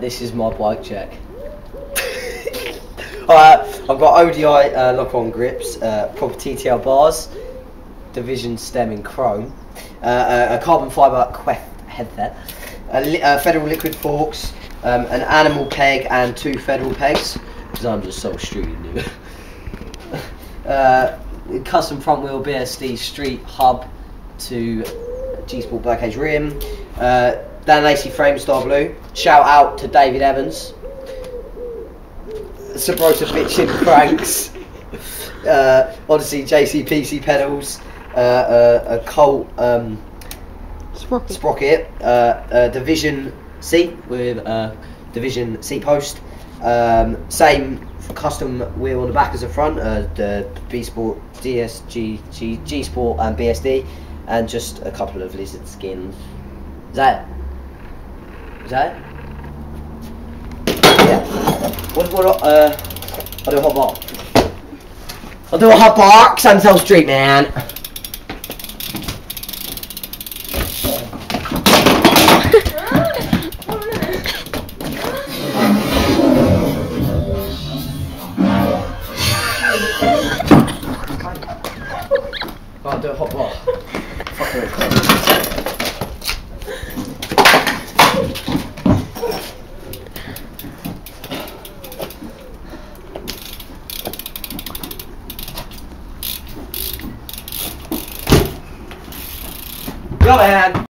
This is my bike check. I've got ODI lock-on grips, proper TTL bars, Division stem in chrome, a carbon fibre cleft headset, Federal liquid forks, an animal peg and 2 Federal pegs, because I'm just so stupid. Custom front wheel BSD street hub to G-Sport Black Edge rim, Dan Lacey frame star blue. Shout out to David Evans. Sabrota bitchin cranks. Odyssey JCPC pedals. A Colt sprocket. Division seat with Division seat post. Same custom wheel on the back as the front. The B Sport, DSG, G Sport, and BSD, and just a couple of lizard skins. Is that it? Is that it? Yeah. What I'll do a hot bar. I'll do a hot bar, Suntel Street, man. I'll do a hot bar. Fuck it.